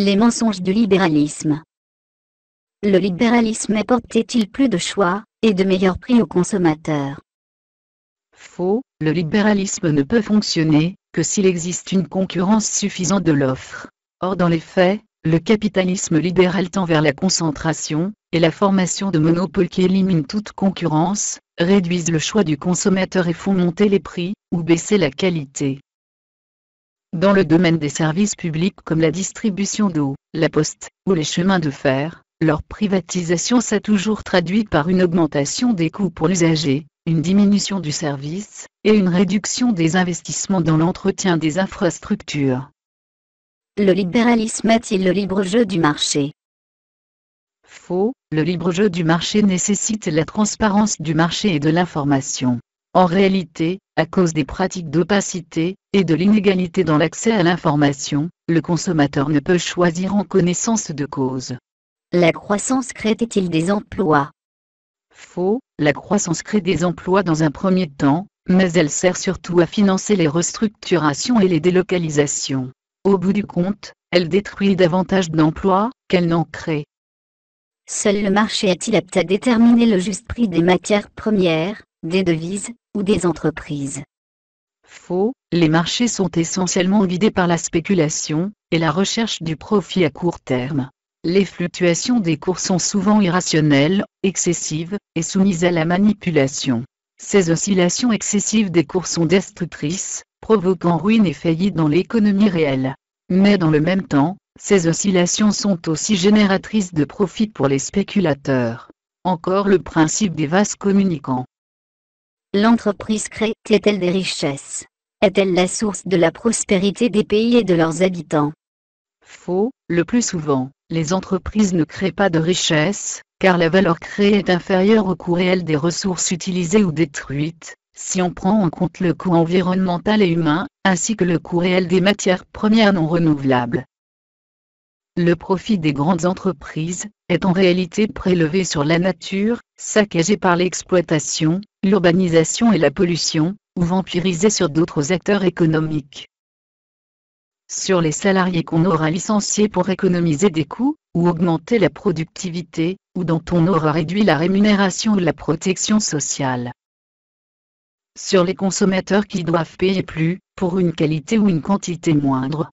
Les mensonges du libéralisme. Le libéralisme apportait-il plus de choix, et de meilleurs prix aux consommateurs? Faux, le libéralisme ne peut fonctionner que s'il existe une concurrence suffisante de l'offre. Or dans les faits, le capitalisme libéral tend vers la concentration, et la formation de monopoles qui éliminent toute concurrence, réduisent le choix du consommateur et font monter les prix, ou baisser la qualité. Dans le domaine des services publics comme la distribution d'eau, la poste, ou les chemins de fer, leur privatisation s'est toujours traduite par une augmentation des coûts pour l'usager, une diminution du service, et une réduction des investissements dans l'entretien des infrastructures. Le libéralisme est-il le libre jeu du marché? Faux, le libre jeu du marché nécessite la transparence du marché et de l'information. En réalité, à cause des pratiques d'opacité, et de l'inégalité dans l'accès à l'information, le consommateur ne peut choisir en connaissance de cause. La croissance crée-t-il des emplois? Faux, la croissance crée des emplois dans un premier temps, mais elle sert surtout à financer les restructurations et les délocalisations. Au bout du compte, elle détruit davantage d'emplois qu'elle n'en crée. Seul le marché est-il apte à déterminer le juste prix des matières premières, des devises, ou des entreprises? Faux, les marchés sont essentiellement guidés par la spéculation, et la recherche du profit à court terme. Les fluctuations des cours sont souvent irrationnelles, excessives, et soumises à la manipulation. Ces oscillations excessives des cours sont destructrices, provoquant ruine et faillite dans l'économie réelle. Mais dans le même temps, ces oscillations sont aussi génératrices de profits pour les spéculateurs. Encore le principe des vases communicants. L'entreprise crée-t-elle des richesses? Est-elle la source de la prospérité des pays et de leurs habitants? Faux, le plus souvent, les entreprises ne créent pas de richesse, car la valeur créée est inférieure au coût réel des ressources utilisées ou détruites, si on prend en compte le coût environnemental et humain, ainsi que le coût réel des matières premières non renouvelables. Le profit des grandes entreprises est en réalité prélevé sur la nature, saccagée par l'exploitation, l'urbanisation et la pollution, ou vampirisé sur d'autres acteurs économiques. Sur les salariés qu'on aura licenciés pour économiser des coûts, ou augmenter la productivité, ou dont on aura réduit la rémunération ou la protection sociale. Sur les consommateurs qui doivent payer plus, pour une qualité ou une quantité moindre.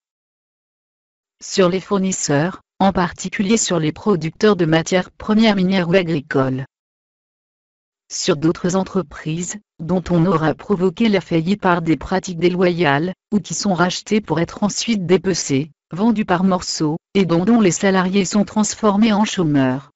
Sur les fournisseurs, en particulier sur les producteurs de matières premières minières ou agricoles. Sur d'autres entreprises, dont on aura provoqué la faillite par des pratiques déloyales, ou qui sont rachetées pour être ensuite dépecées, vendues par morceaux, et dont les salariés sont transformés en chômeurs.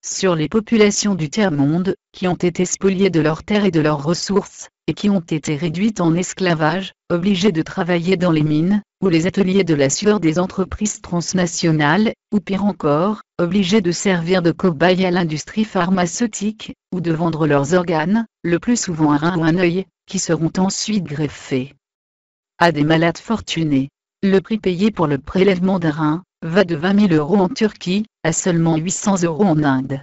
Sur les populations du tiers-monde, qui ont été spoliées de leurs terres et de leurs ressources, et qui ont été réduites en esclavage, obligées de travailler dans les mines, ou les ateliers de la sueur des entreprises transnationales, ou pire encore, obligées de servir de cobayes à l'industrie pharmaceutique, ou de vendre leurs organes, le plus souvent un rein ou un œil, qui seront ensuite greffés à des malades fortunés. Le prix payé pour le prélèvement d'un rein va de 20 000 € en Turquie, à seulement 800 € en Inde.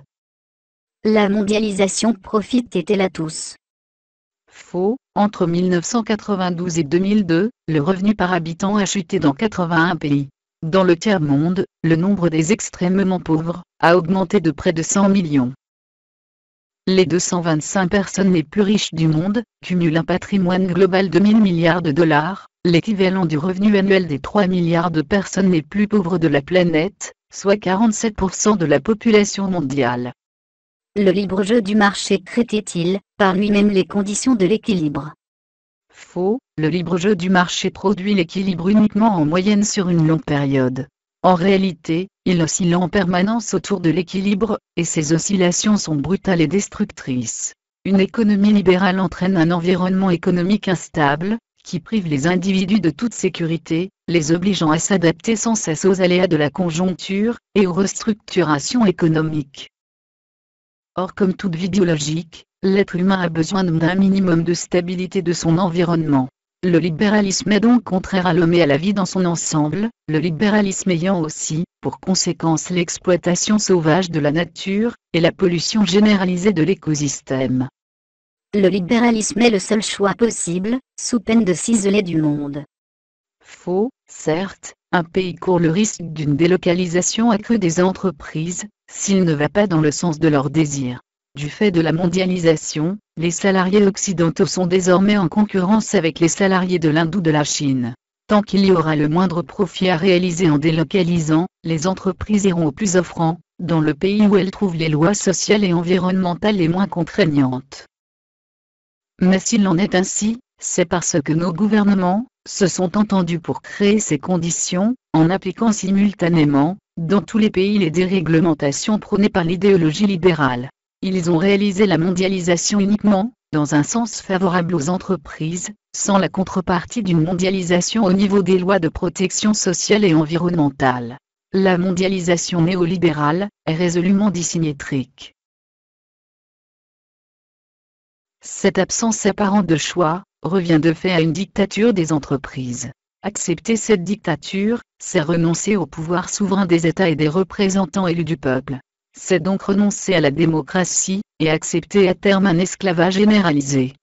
La mondialisation profite-t-elle à tous? Faux, entre 1992 et 2002, le revenu par habitant a chuté dans 81 pays. Dans le tiers-monde, le nombre des extrêmement pauvres a augmenté de près de 100 millions. Les 225 personnes les plus riches du monde cumulent un patrimoine global de 1000 milliards de dollars, l'équivalent du revenu annuel des 3 milliards de personnes les plus pauvres de la planète, soit 47% de la population mondiale. Le libre jeu du marché crée-t-il, par lui-même les conditions de l'équilibre? Faux, le libre jeu du marché produit l'équilibre uniquement en moyenne sur une longue période. En réalité, il oscille en permanence autour de l'équilibre, et ces oscillations sont brutales et destructrices. Une économie libérale entraîne un environnement économique instable, qui prive les individus de toute sécurité, les obligeant à s'adapter sans cesse aux aléas de la conjoncture, et aux restructurations économiques. Or comme toute vie biologique, l'être humain a besoin d'un minimum de stabilité de son environnement. Le libéralisme est donc contraire à l'homme et à la vie dans son ensemble, le libéralisme ayant aussi, pour conséquence l'exploitation sauvage de la nature, et la pollution généralisée de l'écosystème. Le libéralisme est le seul choix possible, sous peine de s'isoler du monde. Faux, certes, un pays court le risque d'une délocalisation accrue des entreprises, s'il ne va pas dans le sens de leurs désirs. Du fait de la mondialisation, les salariés occidentaux sont désormais en concurrence avec les salariés de l'Inde ou de la Chine. Tant qu'il y aura le moindre profit à réaliser en délocalisant, les entreprises iront au plus offrant, dans le pays où elles trouvent les lois sociales et environnementales les moins contraignantes. Mais s'il en est ainsi, c'est parce que nos gouvernements se sont entendus pour créer ces conditions, en appliquant simultanément, dans tous les pays les déréglementations prônées par l'idéologie libérale. Ils ont réalisé la mondialisation uniquement, dans un sens favorable aux entreprises, sans la contrepartie d'une mondialisation au niveau des lois de protection sociale et environnementale. La mondialisation néolibérale est résolument dissymétrique. Cette absence apparente de choix revient de fait à une dictature des entreprises. Accepter cette dictature, c'est renoncer au pouvoir souverain des États et des représentants élus du peuple. C'est donc renoncer à la démocratie, et accepter à terme un esclavage généralisé.